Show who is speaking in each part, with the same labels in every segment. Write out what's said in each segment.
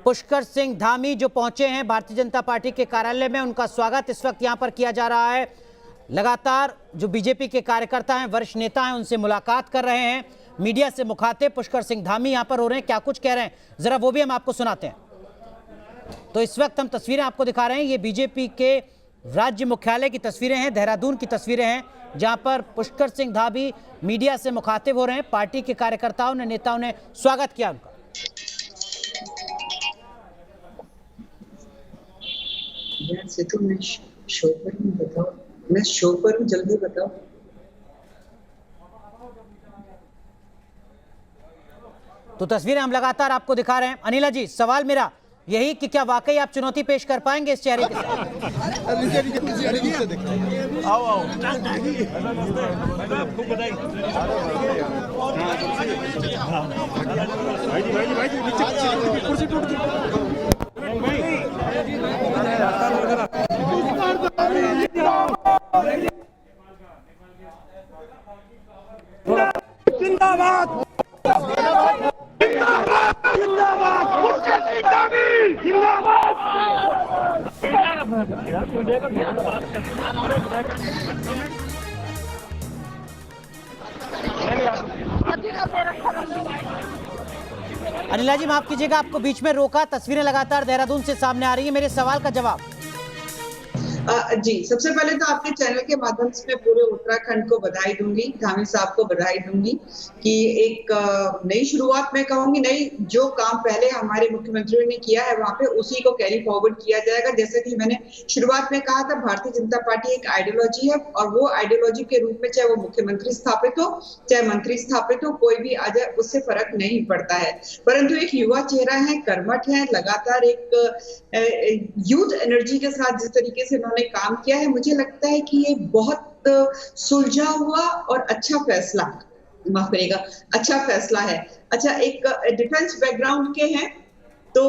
Speaker 1: पुष्कर सिंह धामी जो पहुंचे हैं भारतीय जनता पार्टी के कार्यालय में, उनका स्वागत इस वक्त यहां पर किया जा रहा है। लगातार जो बीजेपी के कार्यकर्ता हैं, वरिष्ठ नेता हैं, उनसे मुलाकात कर रहे हैं। मीडिया से मुखातिब पुष्कर सिंह धामी यहां पर हो रहे हैं, क्या कुछ कह रहे हैं जरा वो भी हम आपको सुनाते हैं। तो इस वक्त हम तस्वीरें आपको दिखा रहे हैं, ये बीजेपी के राज्य मुख्यालय की तस्वीरें हैं, देहरादून की तस्वीरें हैं, जहां पर पुष्कर सिंह धामी मीडिया से मुखातिब हो रहे हैं। पार्टी के कार्यकर्ताओं ने, नेताओं ने स्वागत किया उनका।
Speaker 2: से तो मैं शो पर हूँ, बताओ। मैं शो पर हूँ, जल्दी बताओ।
Speaker 1: तो तस्वीरें हम लगातार आपको दिखा रहे हैं। अनिला जी, सवाल मेरा यही कि क्या वाकई आप चुनौती पेश कर पाएंगे इस चेहरे के साथ?
Speaker 3: आओ आओ। कुर्सी टूट गई। जिंदाबाद जिंदाबाद पुष्कर सिंह धामी जिंदाबाद।
Speaker 1: अनिला जी माफ कीजिएगा, आपको बीच में रोका। तस्वीरें लगातार देहरादून से सामने आ रही है, मेरे सवाल का जवाब।
Speaker 2: जी, सबसे पहले तो आपके चैनल के माध्यम से मैं पूरे उत्तराखंड को बधाई दूंगी, धामी साहब को बधाई दूंगी कि एक नई शुरुआत मैं कहूंगी। नई जो काम पहले हमारे मुख्यमंत्रियों ने किया है वहां पे उसी को कैरी फॉरवर्ड किया जाएगा। जैसे कि मैंने शुरुआत में कहा था, भारतीय जनता पार्टी एक आइडियोलॉजी है और वो आइडियोलॉजी के रूप में चाहे वो मुख्यमंत्री स्थापित हो, चाहे मंत्री स्थापित हो, कोई भी आ जाए उससे फर्क नहीं पड़ता है। परंतु एक युवा चेहरा है, कर्मठ है, लगातार एक यूथ एनर्जी के साथ जिस तरीके से उन्होंने काम किया है, मुझे लगता है कि ये बहुत सुलझा हुआ और अच्छा फैसला, माफ करिएगा, अच्छा फैसला है। अच्छा, एक डिफेंस बैकग्राउंड के हैं तो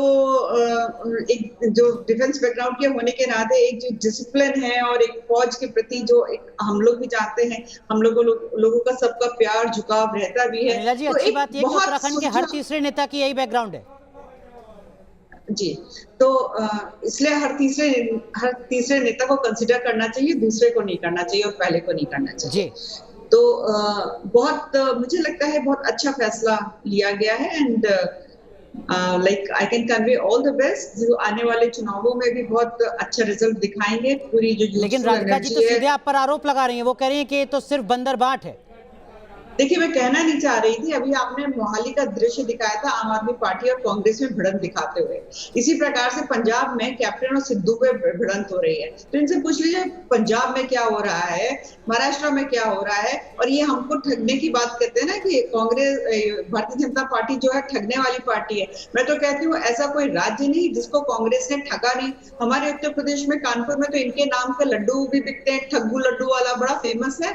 Speaker 2: एक जो डिफेंस बैकग्राउंड के होने के नाते एक जो डिसिप्लिन है और एक फौज के प्रति जो एक हम लोग भी जानते हैं, हम लोगों का सबका प्यार झुकाव रहता भी है।
Speaker 1: जी, अच्छी बात ये कि उत्तराखंड के हर तीसरे नेता की यही बैकग्राउंड है।
Speaker 2: जी, तो इसलिए हर तीसरे नेता को कंसिडर करना चाहिए, दूसरे को नहीं करना चाहिए और पहले को नहीं करना चाहिए। तो बहुत मुझे लगता है बहुत अच्छा फैसला लिया गया है and like I can convey all the best. जो आने वाले चुनावों में भी बहुत अच्छा रिजल्ट दिखाएंगे पूरी जो।
Speaker 1: लेकिन राधिका जी तो सीधे आप पर आरोप लगा रही हैं, वो कह रही हैं कि ये तो सिर्फ बंदरबाट है।
Speaker 2: देखिए, मैं कहना नहीं चाह रही थी, अभी आपने मोहाली का दृश्य दिखाया था आम आदमी पार्टी और कांग्रेस में भिड़ंत दिखाते हुए। इसी प्रकार से पंजाब में कैप्टन और सिद्धू पे भिड़ंत हो रही है। तो इनसे पूछ लीजिए पंजाब में क्या हो रहा है, महाराष्ट्र में क्या हो रहा है। और ये हमको ठगने की बात कहते हैं ना कि कांग्रेस, भारतीय जनता पार्टी जो है ठगने वाली पार्टी है। मैं तो कहती हूँ ऐसा कोई राज्य नहीं जिसको कांग्रेस ने ठगा नहीं। हमारे उत्तर प्रदेश में कानपुर में तो इनके नाम के लड्डू भी बिकते हैं, ठग्गू लड्डू वाला बड़ा फेमस है,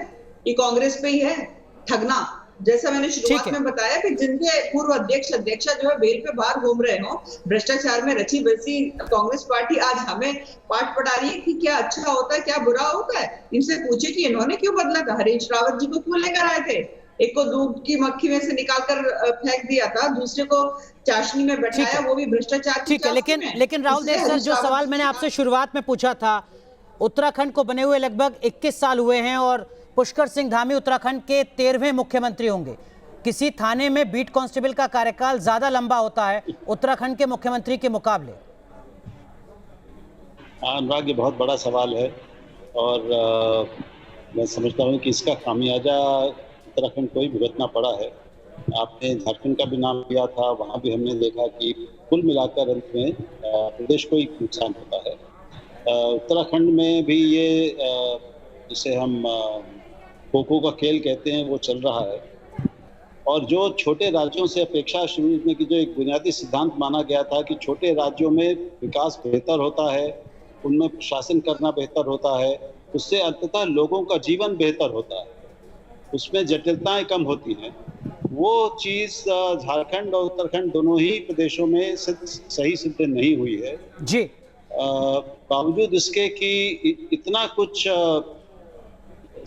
Speaker 2: ये कांग्रेस पे ही है ठगना। जैसा मैंने शुरुआत में बताया कि जिनके पूर्व अध्यक्षा जो है बेल पे बाहर घूम रहे हो, भ्रष्टाचार में रची बसी कांग्रेस पार्टी आज हमें पाठ पढ़ा रही है कि क्या अच्छा होता है, क्या बुरा होता है। इनसे पूछे कि इन्होंने क्यों बदला था, हरीश रावत जी को क्यों लेकर आए थे। एक को दूध की मक्खी में से निकालकर फेंक दिया था, दूसरे को चाशनी में बैठाया, वो भी भ्रष्टाचार।
Speaker 1: ठीक है, लेकिन राहुल देव सर, जो सवाल मैंने आपसे शुरुआत में पूछा था, उत्तराखंड को बने हुए लगभग 21 साल हुए हैं और पुष्कर सिंह धामी उत्तराखंड के 13वें मुख्यमंत्री होंगे। किसी थाने में बीट कांस्टेबल का कार्यकाल ज्यादा लंबा होता है उत्तराखंड के मुख्यमंत्री के मुकाबले।
Speaker 4: अनुराग, ये बहुत बड़ा सवाल है और मैं समझता हूँ कि इसका खामियाजा उत्तराखंड को ही भुगतना पड़ा है। आपने झारखंड का भी नाम लिया था, वहाँ भी हमने देखा कि कुल मिलाकर अंत में प्रदेश को ही नुकसान होता है। उत्तराखंड में भी ये जिसे हम खो-खो का खेल कहते हैं वो चल रहा है। और जो छोटे राज्यों से अपेक्षा शुरू में की जो एक बुनियादी सिद्धांत माना गया था कि छोटे राज्यों में विकास बेहतर होता है, उनमें प्रशासन करना बेहतर होता है, उससे अंततः लोगों का जीवन बेहतर होता है, उसमें जटिलताएं कम होती हैं। वो चीज़ झारखंड और उत्तराखंड दोनों ही प्रदेशों में सही सिद्ध नहीं हुई है
Speaker 1: जी।
Speaker 4: बावजूद इसके कि इतना कुछ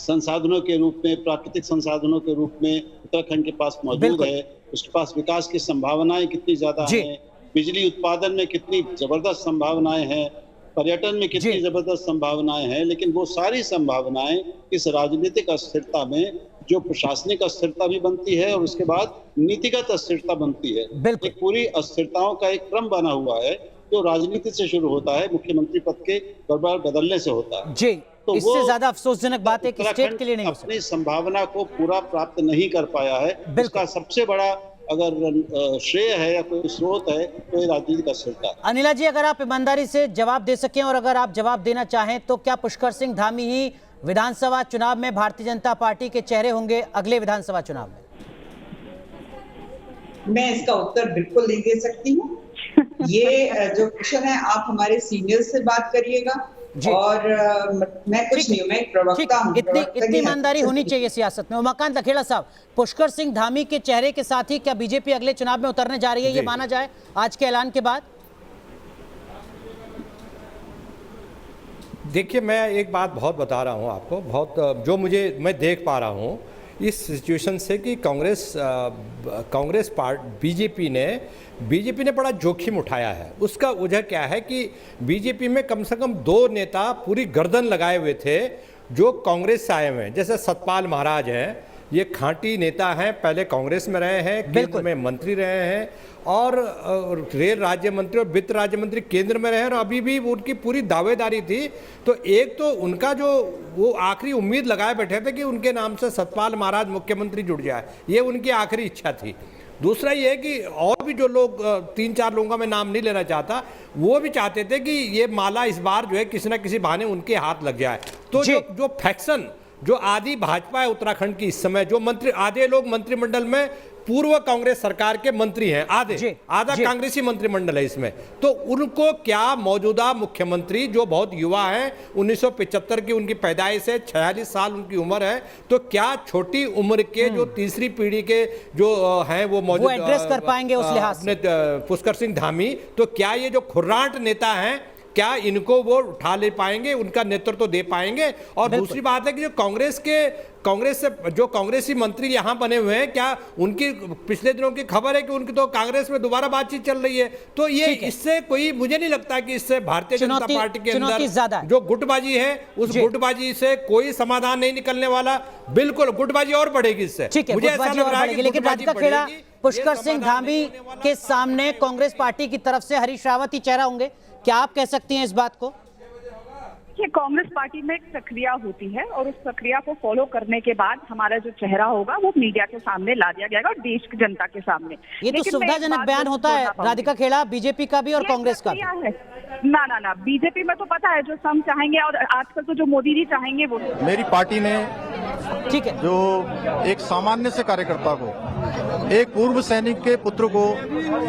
Speaker 4: संसाधनों के रूप में, प्राकृतिक संसाधनों के रूप में उत्तराखंड के पास मौजूद है, उसके पास विकास की संभावनाएं कितनी ज्यादा हैं, बिजली उत्पादन में कितनी जबरदस्त संभावनाएं हैं, पर्यटन में कितनी
Speaker 1: जी।
Speaker 4: जबरदस्त संभावनाएं हैं, लेकिन वो सारी संभावनाएं इस राजनीतिक अस्थिरता में जो प्रशासनिक अस्थिरता भी बनती है और उसके बाद नीतिगत अस्थिरता बनती है।
Speaker 1: बिल्कुल।
Speaker 4: एक पूरी अस्थिरताओं का एक क्रम बना हुआ है जो राजनीति से शुरू होता है, मुख्यमंत्री पद के बार बदलने से होता है।
Speaker 1: जी,
Speaker 4: तो
Speaker 1: इससे
Speaker 4: वो
Speaker 1: ज्यादा अफसोसजनक बात है कि स्टेट के लिए नहीं हो सकती।
Speaker 4: अपनी संभावना को पूरा प्राप्त नहीं कर पाया है।
Speaker 1: बिल्कुल।
Speaker 4: इसका सबसे बड़ा अगर श्रेय है या कोई स्रोत है तो ये राजनीतिक अस्थिरता है।
Speaker 1: अनिला जी, अगर आप ईमानदारी से जवाब दे सकें और अगर आप जवाब देना चाहें तो क्या पुष्कर सिंह धामी ही विधानसभा चुनाव में भारतीय जनता पार्टी के चेहरे होंगे अगले विधानसभा चुनाव में?
Speaker 2: मैं इसका उत्तर बिल्कुल नहीं दे सकती हूँ। ये जो क्वेश्चन है आप हमारे सीनियर से बात करिएगा।
Speaker 1: जी।
Speaker 2: और मैं कुछ नहीं हूँ, मैं एक प्रवक्ता हूँ।
Speaker 1: इतनी ईमानदारी होनी चाहिए सियासत में। उमाकांत लखेड़ा साहब, पुष्कर सिंह धामी के चेहरे के साथ ही क्या बीजेपी अगले चुनाव में उतरने जा रही है, ये माना जाए आज के ऐलान के बाद?
Speaker 5: देखिए, मैं एक बात बहुत बता रहा हूँ आपको, बहुत जो मैं देख पा रहा हूँ इस सिचुएशन से कि कांग्रेस बीजेपी ने बड़ा जोखिम उठाया है। उसका वजह क्या है कि बीजेपी में कम से कम 2 नेता पूरी गर्दन लगाए हुए थे जो कांग्रेस से आए हुए हैं। जैसे सतपाल महाराज हैं, ये खांटी नेता हैं, पहले कांग्रेस में रहे हैं, केंद्र में मंत्री रहे हैं और रेल राज्य मंत्री और वित्त राज्य मंत्री केंद्र में रहे हैं और अभी भी उनकी पूरी दावेदारी थी। तो एक तो उनका जो वो आखिरी उम्मीद लगाए बैठे थे कि उनके नाम से सतपाल महाराज मुख्यमंत्री जुड़ जाए, ये उनकी आखिरी इच्छा थी। दूसरा ये है कि और भी जो लोग 3-4 लोगों का मैं नाम नहीं लेना चाहता, वो भी चाहते थे कि ये माला इस बार जो है किसी ना किसी बहाने उनके हाथ लग जाए। तो जो फैक्शन जो आदि भाजपा है उत्तराखंड की इस समय, जो मंत्री आधे लोग मंत्रिमंडल में पूर्व कांग्रेस सरकार के मंत्री हैं, आधा कांग्रेसी मंत्रिमंडल है इसमें। तो उनको क्या मौजूदा मुख्यमंत्री जो बहुत युवा हैं, 1975 की उनकी पैदाइश है, 46 साल उनकी उम्र है, तो क्या छोटी उम्र के जो तीसरी पीढ़ी के जो हैं वो मौजूद
Speaker 1: एड्रेस कर पाएंगे उस लिहाज से?
Speaker 5: पुष्कर सिंह धामी, तो क्या ये जो खुर्रांट नेता हैं क्या इनको वो उठा ले पाएंगे, उनका नेतृत्व दे पाएंगे? और दूसरी बात है कि जो कांग्रेस से जो कांग्रेसी मंत्री यहाँ बने हुए हैं, क्या उनकी पिछले दिनों की खबर है कि उनकी तो कांग्रेस में दोबारा बातचीत चल रही है। तो ये इससे कोई, मुझे नहीं लगता कि इससे भारतीय जनता पार्टी के अंदर जो गुटबाजी है उस गुटबाजी से कोई समाधान नहीं निकलने वाला। बिल्कुल गुटबाजी और बढ़ेगी इससे, मुझे ऐसा लग रहा है कि
Speaker 1: लेकिन राधिका खेड़ा, पुष्कर सिंह धामी के सामने कांग्रेस पार्टी की तरफ से हरीश रावत ही चेहरा होंगे, क्या आप कह सकती हैं इस बात को?
Speaker 6: कांग्रेस पार्टी में एक प्रक्रिया होती है और उस प्रक्रिया को फॉलो करने के बाद हमारा जो चेहरा होगा वो मीडिया के सामने ला दिया जाएगा और देश की जनता के सामने।
Speaker 1: ये तो सुविधाजनक बयान होता है राधिका खेड़ा, बीजेपी का भी और कांग्रेस का भी।
Speaker 6: ना बीजेपी में तो पता है जो हम चाहेंगे और आजकल तो जो मोदी जी चाहेंगे वो।
Speaker 7: मेरी पार्टी ने
Speaker 1: ठीक है,
Speaker 7: जो एक सामान्य से कार्यकर्ता को, एक पूर्व सैनिक के पुत्र को,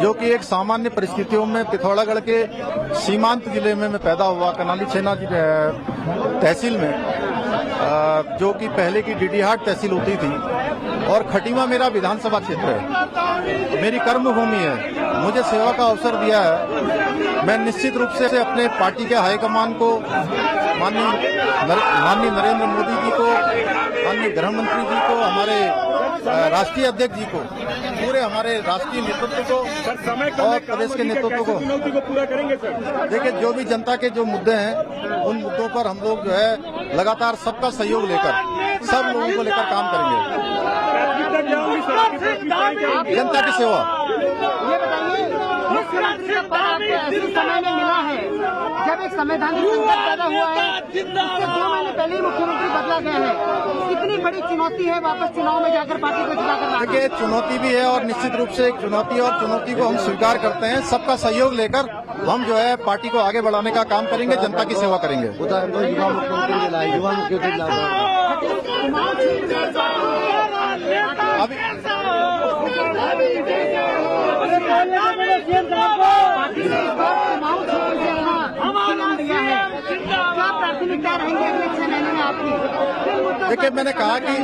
Speaker 7: जो कि एक सामान्य परिस्थितियों में पिथौरागढ़ के सीमांत जिले में मैं पैदा हुआ, कनाली छेना तहसील में, जो कि पहले की डीडीहाट तहसील होती थी, और खटीमा मेरा विधानसभा क्षेत्र है, मेरी कर्मभूमि है, मुझे सेवा का अवसर दिया है। मैं निश्चित रूप से अपने पार्टी के हाईकमान को, माननीय नरेंद्र मोदी जी को, माननीय गृह मंत्री जी को, हमारे राष्ट्रीय अध्यक्ष जी को, पूरे हमारे राष्ट्रीय नेतृत्व को और प्रदेश के नेतृत्व को पूरा करेंगे सर। देखिए, जो भी जनता के जो मुद्दे हैं उन मुद्दों पर हम लोग जो है लगातार सबका सहयोग लेकर, सब लोगों को लेकर काम करेंगे। जनता की सेवा।
Speaker 8: ये बताइए, समय में मिला है जब एक संवैधानिक संकट पैदा हुआ है, इससे 2 महीने पहले ही मुख्यमंत्री बदला गया है, कितनी बड़ी चुनौती है वापस चुनाव में जाकर पार्टी को जिता कर?
Speaker 7: देखिए, चुनौती भी है और निश्चित रूप से एक चुनौती, और चुनौती को हम स्वीकार करते हैं। सबका सहयोग लेकर हम जो है पार्टी को आगे बढ़ाने का काम करेंगे, जनता की सेवा करेंगे। देखिए, मैंने कहा कि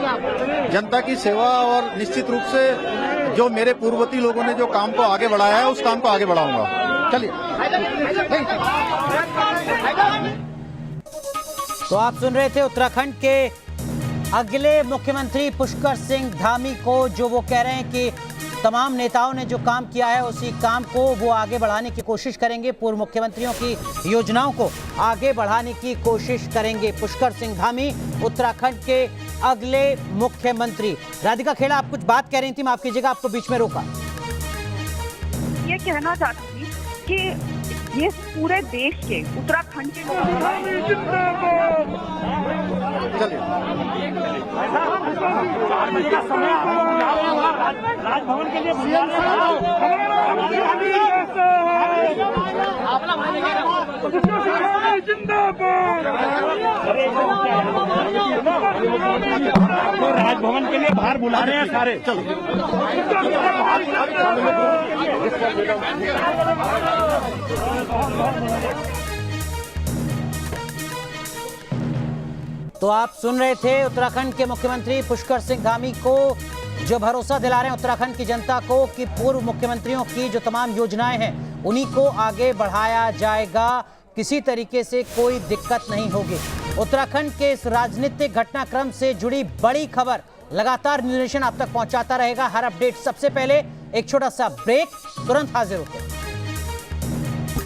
Speaker 7: जनता की सेवा और निश्चित रूप से जो मेरे पूर्ववर्ती लोगों ने जो काम को आगे बढ़ाया है उस काम को आगे बढ़ाऊंगा। चलिए।
Speaker 1: तो आप सुन रहे थे उत्तराखंड के अगले मुख्यमंत्री पुष्कर सिंह धामी को, जो वो कह रहे हैं कि तमाम नेताओं ने जो काम किया है उसी काम को वो आगे बढ़ाने की कोशिश करेंगे। पूर्व मुख्यमंत्रियों की योजनाओं को आगे बढ़ाने की कोशिश करेंगे। पुष्कर सिंह धामी उत्तराखंड के अगले मुख्यमंत्री। राधिका खेड़ा, आप कुछ बात कह रही थी, माफ कीजिएगा आपको बीच में रोका।
Speaker 6: ये कहना चाहती थी कि ये पूरे देश के उत्तराखंड के
Speaker 3: राजभवन के लिए राजभवन के लिए बाहर बुला रहे हैं सारे। चलो
Speaker 1: तो आप सुन रहे थे उत्तराखंड के मुख्यमंत्री पुष्कर सिंह धामी को जो भरोसा दिला रहे हैं उत्तराखंड की जनता को कि पूर्व मुख्यमंत्रियों की जो तमाम योजनाएं हैं उन्हीं को आगे बढ़ाया जाएगा, किसी तरीके से कोई दिक्कत नहीं होगी। उत्तराखंड के इस राजनीतिक घटनाक्रम से जुड़ी बड़ी खबर लगातार न्यूज़ नेशन आप तक पहुंचाता रहेगा। हर अपडेट सबसे पहले। एक छोटा सा ब्रेक, तुरंत हाजिर होते हैं।